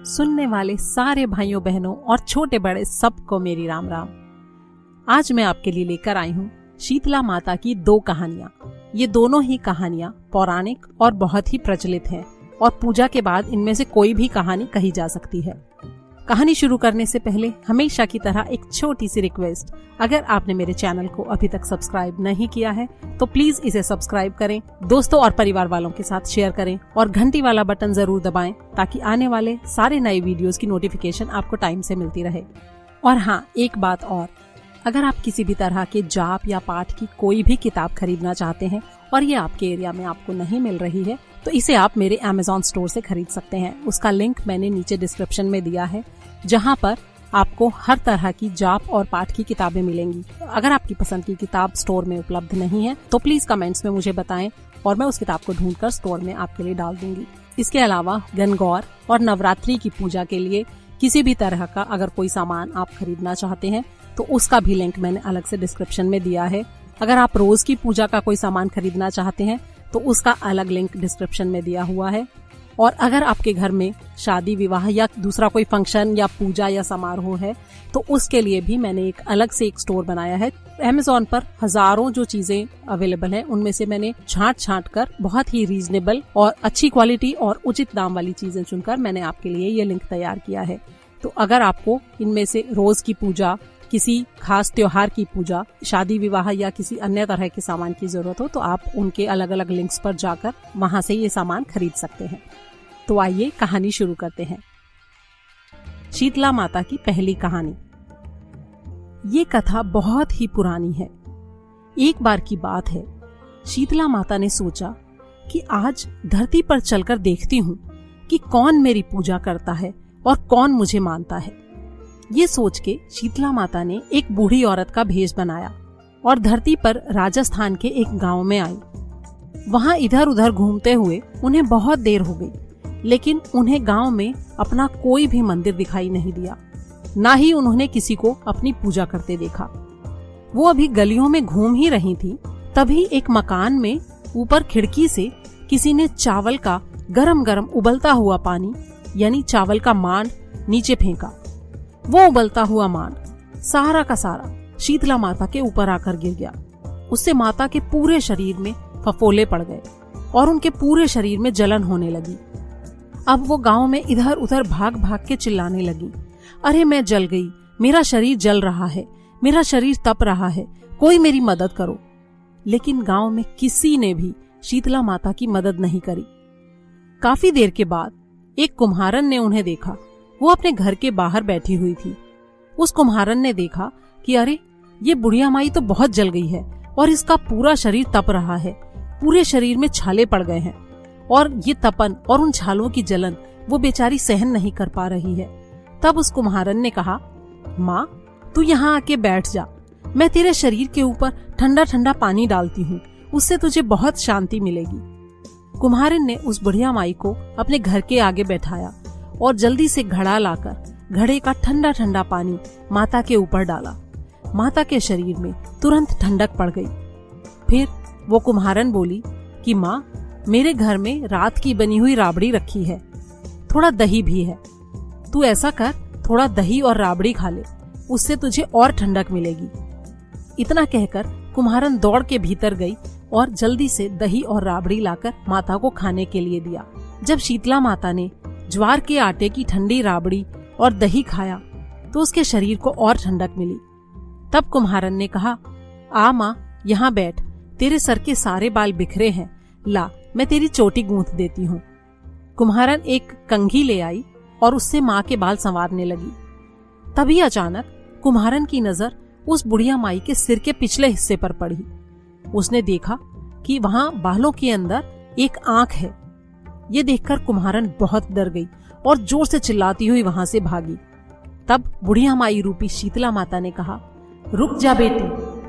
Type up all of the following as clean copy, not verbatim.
सुनने वाले सारे भाइयों बहनों और छोटे बड़े सबको मेरी राम राम। आज मैं आपके लिए लेकर आई हूँ शीतला माता की 2 कहानियाँ। ये दोनों ही कहानियाँ पौराणिक और बहुत ही प्रचलित हैं और पूजा के बाद इनमें से कोई भी कहानी कही जा सकती है। कहानी शुरू करने से पहले हमेशा की तरह एक छोटी सी रिक्वेस्ट, अगर आपने मेरे चैनल को अभी तक सब्सक्राइब नहीं किया है तो प्लीज इसे सब्सक्राइब करें, दोस्तों और परिवार वालों के साथ शेयर करें और घंटी वाला बटन जरूर दबाएं ताकि आने वाले सारे नए वीडियोस की नोटिफिकेशन आपको टाइम से मिलती रहे। और हाँ, एक बात और, अगर आप किसी भी तरह के जाप या पाठ की कोई भी किताब खरीदना चाहते हैं और ये आपके एरिया में आपको नहीं मिल रही है तो इसे आप मेरे Amazon स्टोर से खरीद सकते हैं। उसका लिंक मैंने नीचे डिस्क्रिप्शन में दिया है, जहां पर आपको हर तरह की जाप और पाठ की किताबें मिलेंगी। अगर आपकी पसंद की किताब स्टोर में उपलब्ध नहीं है तो प्लीज कमेंट्स में मुझे बताएं और मैं उस किताब को ढूंढकर स्टोर में आपके लिए डाल दूंगी। इसके अलावा गणगौर और नवरात्रि की पूजा के लिए किसी भी तरह का अगर कोई सामान आप खरीदना चाहते हैं तो उसका भी लिंक मैंने अलग से डिस्क्रिप्शन में दिया है। अगर आप रोज की पूजा का कोई सामान खरीदना चाहते हैं तो उसका अलग लिंक डिस्क्रिप्शन में दिया हुआ है। और अगर आपके घर में शादी विवाह या दूसरा कोई फंक्शन या पूजा या समारोह है तो उसके लिए भी मैंने एक अलग से एक स्टोर बनाया है। Amazon पर हजारों जो चीजें अवेलेबल हैं उनमें से मैंने छांट कर बहुत ही रीजनेबल और अच्छी क्वालिटी और उचित दाम वाली चीजें चुनकर मैंने आपके लिए ये लिंक तैयार किया है। तो अगर आपको इनमें से रोज की पूजा, किसी खास त्योहार की पूजा, शादी विवाह या किसी अन्य तरह के सामान की जरूरत हो तो आप उनके अलग अलग लिंक्स पर जाकर वहां से ये सामान खरीद सकते हैं। तो आइए कहानी शुरू करते हैं। शीतला माता की पहली कहानी। ये कथा बहुत ही पुरानी है। एक बार की बात है, शीतला माता ने सोचा कि आज धरती पर चलकर देखती हूँ कि कौन मेरी पूजा करता है और कौन मुझे मानता है। ये सोच के शीतला माता ने एक बूढ़ी औरत का भेष बनाया और धरती पर राजस्थान के एक गांव में आई। वहां इधर उधर घूमते हुए उन्हें बहुत देर हो गई, लेकिन उन्हें गांव में अपना कोई भी मंदिर दिखाई नहीं दिया, ना ही उन्होंने किसी को अपनी पूजा करते देखा। वो अभी गलियों में घूम ही रही थी, तभी एक मकान में ऊपर खिड़की से किसी ने चावल का गरम गरम उबलता हुआ पानी यानी चावल का मांड नीचे फेंका। वो उबलता हुआ मांड सारा का सारा शीतला माता के ऊपर आकर गिर गया। उससे माता के पूरे शरीर में फफोले पड़ गए और उनके पूरे शरीर में जलन होने लगी। अब वो गांव में इधर उधर भाग भाग के चिल्लाने लगी, अरे मैं जल गई, मेरा शरीर जल रहा है, मेरा शरीर तप रहा है, कोई मेरी मदद करो। लेकिन गांव में किसी ने भी शीतला माता की मदद नहीं करी। काफी देर के बाद एक कुम्हारन ने उन्हें देखा। वो अपने घर के बाहर बैठी हुई थी। उस कुम्हारन ने देखा कि अरे ये बुढ़िया माई तो बहुत जल गई है और इसका पूरा शरीर तप रहा है, पूरे शरीर में छाले पड़ गए हैं और ये तपन और उन छालों की जलन वो बेचारी सहन नहीं कर पा रही है। तब उस कुम्हारन ने कहा, माँ तू यहाँ आके बैठ जा, मैं तेरे शरीर के ऊपर ठंडा ठंडा पानी डालती हूँ, उससे तुझे बहुत शांति मिलेगी। कुम्हारन ने उस बुढ़िया माई को अपने घर के आगे बैठाया और जल्दी से घड़ा लाकर घड़े का ठंडा ठंडा पानी माता के ऊपर डाला। माता के शरीर में तुरंत ठंडक पड़ गई। फिर वो कुम्हारन बोली कि माँ, मेरे घर में रात की बनी हुई राबड़ी रखी है, थोड़ा दही भी है, तू ऐसा कर थोड़ा दही और राबड़ी खा ले, उससे तुझे और ठंडक मिलेगी। इतना कहकर कुम्हारन दौड़ के भीतर गई और जल्दी से दही और राबड़ी लाकर माता को खाने के लिए दिया। जब शीतला माता ने ज्वार के आटे की ठंडी राबड़ी और दही खाया तो उसके शरीर को और ठंडक मिली। तब कुम्हारन ने कहा, आ माँ यहाँ बैठ, तेरे सर के सारे बाल बिखरे हैं, ला मैं तेरी चोटी गूंथ देती हूँ। कुम्हारन एक कंघी ले आई और उससे माँ के बाल संवारने लगी। तभी अचानक कुम्हारन की नजर उस बुढ़िया माई के सिर के पिछले हिस्से पर पड़ी। उसने देखा कि वहाँ बालों के अंदर एक आंख है। ये देखकर कुम्हारन बहुत डर गई और जोर से चिल्लाती हुई वहां से भागी। तब बुढ़िया माई रूपी शीतला माता ने कहा, रुक जा बेटी,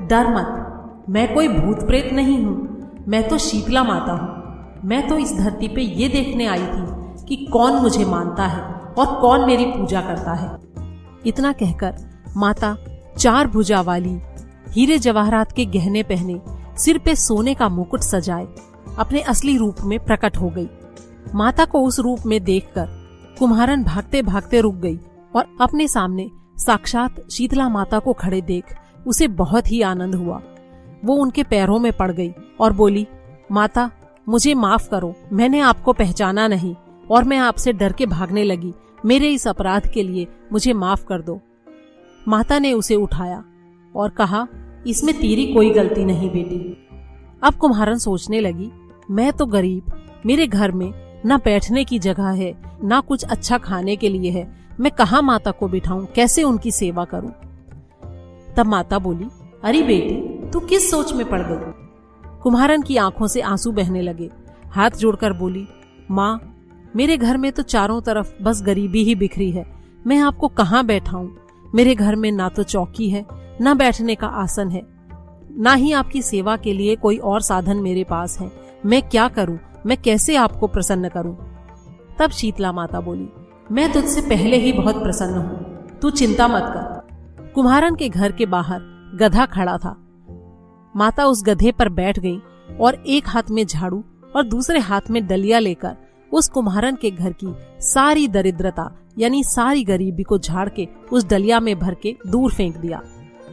डर मत, मैं कोई भूत प्रेत नहीं हूँ, मैं तो शीतला माता हूँ। मैं तो इस धरती पे ये देखने आई थी कि कौन मुझे मानता है और कौन मेरी पूजा करता है। इतना कहकर माता 4 भुजा वाली, हीरे जवाहरात के गहने पहने, सिर पे सोने का मुकुट सजाए अपने असली रूप में प्रकट हो गई। माता को उस रूप में देखकर कुम्हारन भागते भागते रुक गई और अपने सामने साक्षात शीतला माता को खड़े देख उसे बहुत ही आनंद हुआ। वो उनके पैरों में पड़ गई और बोली, माता मुझे माफ करो, मैंने आपको पहचाना नहीं और मैं आपसे डर के भागने लगी। मेरे इस अपराध के लिए मुझे माफ कर दो। माता ने उसे उठाया और कहा, इसमें तेरी कोई गलती नहीं बेटी। अब कुम्हारन सोचने लगी, मैं तो गरीब, मेरे घर में ना बैठने की जगह है, ना कुछ अच्छा खाने के लिए है, मैं कहाँ माता को बिठाऊं, कैसे उनकी सेवा करूं। तब माता बोली, अरे बेटी तू किस सोच में पड़ गई। कुम्हारन की आंखों से आंसू बहने लगे। हाथ जोड़कर बोली, माँ मेरे घर में तो चारों तरफ बस गरीबी ही बिखरी है, मैं आपको कहाँ बैठाऊं। मेरे घर में ना तो चौकी है, ना बैठने का आसन है, ना ही आपकी सेवा के लिए कोई और साधन मेरे पास है। मैं क्या करूं, मैं कैसे आपको प्रसन्न करूं। तब शीतला माता बोली, मैं तुझसे पहले ही बहुत प्रसन्न हूं, तू चिंता मत कर। कुम्हारन के घर के बाहर गधा खड़ा था। माता उस गधे पर बैठ गई और एक हाथ में झाड़ू और दूसरे हाथ में डलिया लेकर उस कुम्हारन के घर की सारी दरिद्रता यानी सारी गरीबी को झाड़ के उस डलिया में भर के दूर फेंक दिया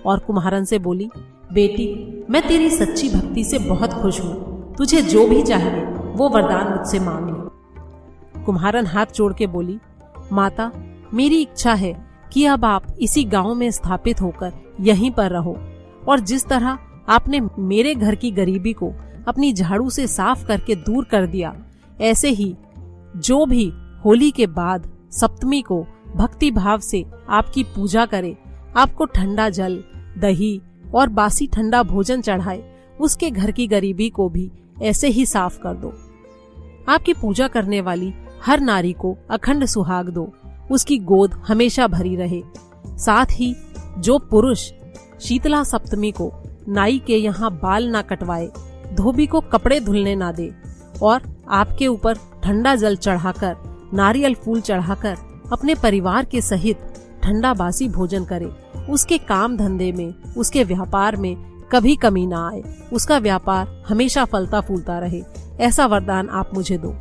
और कुम्हारन से बोली, बेटी मैं तेरी सच्ची भक्ति से बहुत खुश हूँ, तुझे जो भी चाहिए वो वरदान मुझसे मांग ले। कुम्हारन हाथ जोड़ के बोली, माता मेरी इच्छा है कि अब आप इसी गांव में स्थापित होकर यहीं पर रहो और जिस तरह आपने मेरे घर की गरीबी को अपनी झाड़ू से साफ करके दूर कर दिया, ऐसे ही जो भी होली के बाद सप्तमी को भक्ति भाव से आपकी पूजा करे, आपको ठंडा जल, दही और बासी ठंडा भोजन चढ़ाए, उसके घर की गरीबी को भी ऐसे ही साफ कर दो। आपकी पूजा करने वाली हर नारी को अखंड सुहाग दो, उसकी गोद हमेशा भरी रहे। साथ ही जो पुरुष शीतला सप्तमी को नाई के यहाँ बाल ना कटवाए, धोबी को कपड़े धुलने ना दे और आपके ऊपर ठंडा जल चढ़ाकर, नारियल फूल चढ़ाकर अपने परिवार के सहित ठंडा बासी भोजन करे, उसके काम धंधे में, उसके व्यापार में कभी कमी ना आए, उसका व्यापार हमेशा फलता फूलता रहे, ऐसा वरदान आप मुझे दो।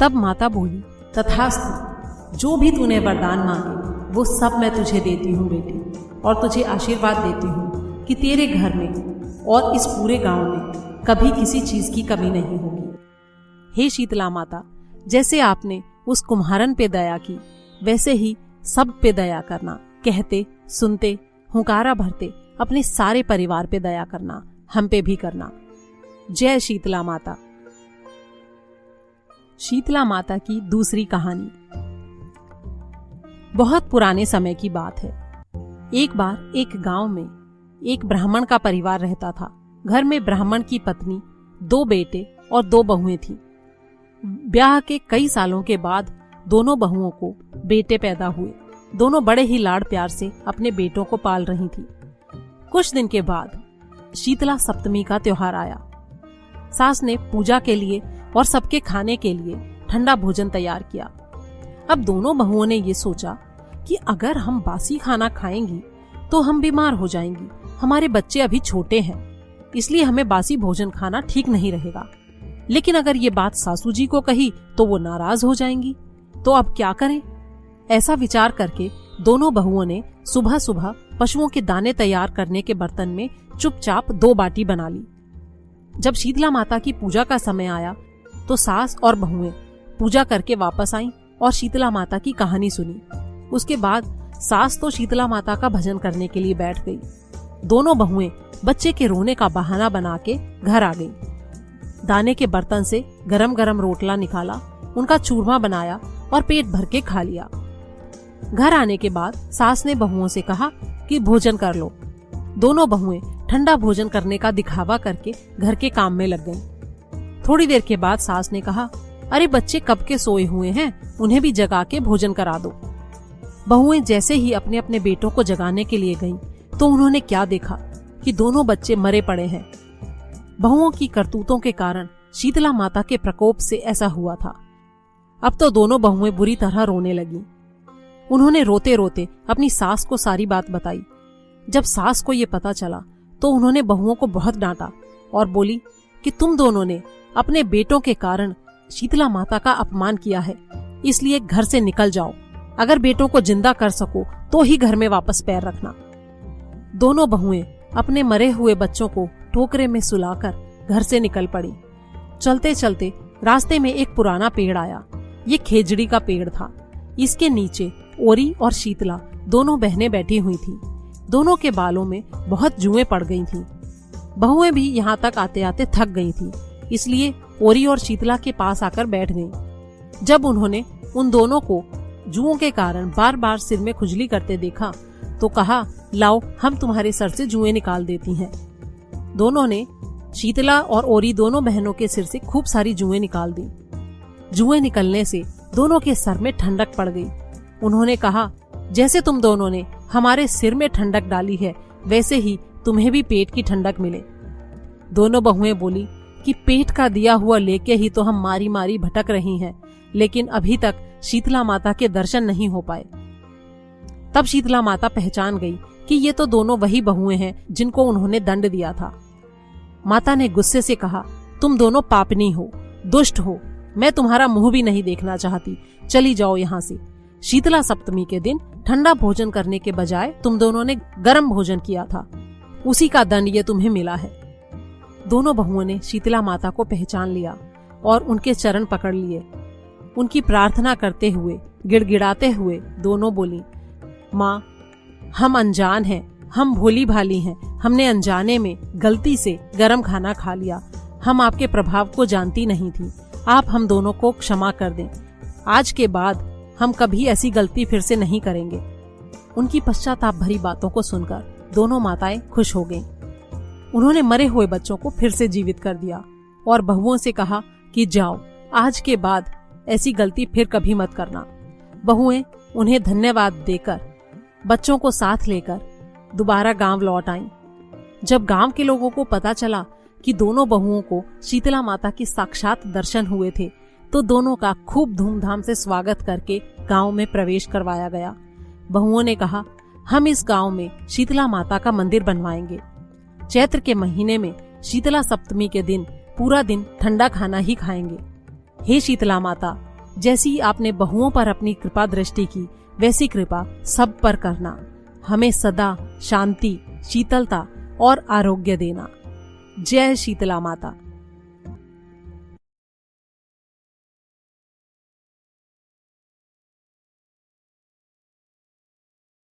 तब माता बोली, तथास्तु, जो भी तूने वरदान मांगे वो सब मैं तुझे देती हूँ बेटी, और तुझे आशीर्वाद देती हूँ कि तेरे घर में और इस पूरे गांव में कभी किसी चीज की कमी नहीं होगी। हे शीतला माता, जैसे आपने उस कुम्हारन पे दया की, वैसे ही सब पे दया करना। कहते सुनते हुंकारा भरते अपने सारे परिवार पे दया करना, हम पे भी करना। जय शीतला माता। शीतला माता की दूसरी कहानी। बहुत पुराने समय की बात है। एक बार एक गांव में एक ब्राह्मण का परिवार रहता था। घर में ब्राह्मण की पत्नी, 2 बेटे और 2 बहुएं थीं। ब्याह के कई सालों के बाद दोनों बहुओं को बेटे पैदा हुए। दोनों बड़े ही लाड़ प्यार से अपने बेटों को पाल रही थी। कुछ दिन के बाद शीतला सप्तमी का त्योहार आया। सास ने पूजा के लिए और सबके खाने के लिए ठंडा भोजन तैयार किया। अब दोनों बहुओं ने ये सोचा कि अगर हम बासी खाना खाएंगी तो हम बीमार हो जाएंगी, हमारे बच्चे अभी छोटे हैं, इसलिए हमें बासी भोजन खाना ठीक नहीं रहेगा। लेकिन अगर ये बात सासू जी को कही तो वो नाराज हो जाएंगी, तो अब क्या करें। ऐसा विचार करके दोनों बहुओं ने सुबह सुबह पशुओं के दाने तैयार करने के बर्तन में चुपचाप 2 बाटी बना ली। जब शीतला माता की पूजा का समय आया तो सास और बहुएं पूजा करके वापस आईं और शीतला माता की कहानी सुनी। उसके बाद सास तो शीतला माता का भजन करने के लिए बैठ गई। दोनों बहुएं बच्चे के रोने का बहाना बना के घर आ गई। दाने के बर्तन से गरम गरम रोटला निकाला, उनका चूरमा बनाया और पेट भर के खा लिया। घर आने के बाद सास ने बहुओं से कहा कि भोजन कर लो। दोनों बहुएं ठंडा भोजन करने का दिखावा करके घर के काम में लग गईं। थोड़ी देर के बाद सास ने कहा, अरे बच्चे कब के सोए हुए हैं, उन्हें भी जगा के भोजन करा दो। बहुएं जैसे ही अपने अपने बेटों को जगाने के लिए गईं, तो उन्होंने क्या देखा कि दोनों बच्चे मरे पड़े हैं। बहुओं की करतूतों के कारण शीतला माता के प्रकोप से ऐसा हुआ था। अब तो दोनों बहुएं बुरी तरह रोने लगीं। उन्होंने रोते रोते अपनी सास को सारी बात बताई। जब सास को ये पता चला तो उन्होंने बहुओं को बहुत डांटा और बोली कि तुम दोनों ने अपने बेटों के कारण शीतला माता का अपमान किया है। इसलिए घर से निकल जाओ। अगर बेटों को जिंदा कर सको तो ही घर में वापस पैर रखना। दोनों बहुएं अपने मरे हुए बच्चों को टोकरे में सुलाकर घर से निकल पड़ी। चलते चलते रास्ते में एक पुराना पेड़ आया। ये खेजड़ी का पेड़ था। इसके नीचे ओरी और शीतला दोनों बहनें बैठी हुई थी। दोनों के बालों में बहुत जुएं पड़ गई थीं। बहुएं भी यहाँ तक आते आते थक गई थीं, इसलिए ओरी और शीतला के पास आकर बैठ गईं। जब उन्होंने उन दोनों को जुओं के कारण बार बार सिर में खुजली करते देखा तो कहा, लाओ हम तुम्हारे सर से जुएं निकाल देती हैं। दोनों ने शीतला और ओरी दोनों बहनों के सिर से खूब सारी जुएं निकाल दी। जुएं निकलने से दोनों के सर में ठंडक पड़ गई। उन्होंने कहा, जैसे तुम दोनों ने हमारे सिर में ठंडक डाली है वैसे ही तुम्हें भी पेट की ठंडक मिले। दोनों बहुएं बोली कि पेट का दिया हुआ लेके ही तो हम मारी मारी भटक रही हैं, लेकिन अभी तक शीतला माता के दर्शन नहीं हो पाए। तब शीतला माता पहचान गई कि ये तो दोनों वही बहुएं हैं जिनको उन्होंने दंड दिया था। माता ने गुस्से से कहा, तुम दोनों पापनी हो, दुष्ट हो, मैं तुम्हारा मुंह भी नहीं देखना चाहती, चली जाओ यहाँ से। शीतला सप्तमी के दिन ठंडा भोजन करने के बजाय तुम दोनों ने गर्म भोजन किया था, उसी का दंड ये तुम्हें मिला है। दोनों बहुओं ने शीतला माता को पहचान लिया और उनके चरण पकड़ लिए। उनकी प्रार्थना करते हुए, गिड़गिड़ाते हुए दोनों बोली, माँ, हम अनजान हैं, हम भोली भाली हैं, हमने अनजाने में गलती से गर्म खाना खा लिया। हम आपके प्रभाव को जानती नहीं थी, आप हम दोनों को क्षमा कर दें। आज के बाद हम कभी ऐसी गलती फिर से नहीं करेंगे। उनकी पश्चाताप भरी बातों को सुनकर दोनों माताएं खुश हो गईं। उन्होंने मरे हुए बच्चों को फिर से जीवित कर दिया और बहुओं से कहा कि जाओ, आज के बाद ऐसी गलती फिर कभी मत करना। बहुएं उन्हें धन्यवाद देकर बच्चों को साथ लेकर दोबारा गांव लौट आईं। जब गांव के लोगों को पता चला कि दोनों बहुओं को शीतला माता की साक्षात दर्शन हुए थे तो दोनों का खूब धूमधाम से स्वागत करके गांव में प्रवेश करवाया गया। बहुओं ने कहा, हम इस गांव में शीतला माता का मंदिर बनवाएंगे। चैत्र के महीने में शीतला सप्तमी के दिन पूरा दिन ठंडा खाना ही खाएंगे। हे शीतला माता, जैसी आपने बहुओं पर अपनी कृपा दृष्टि की वैसी कृपा सब पर करना। हमें सदा शांति, शीतलता और आरोग्य देना। जय शीतला माता।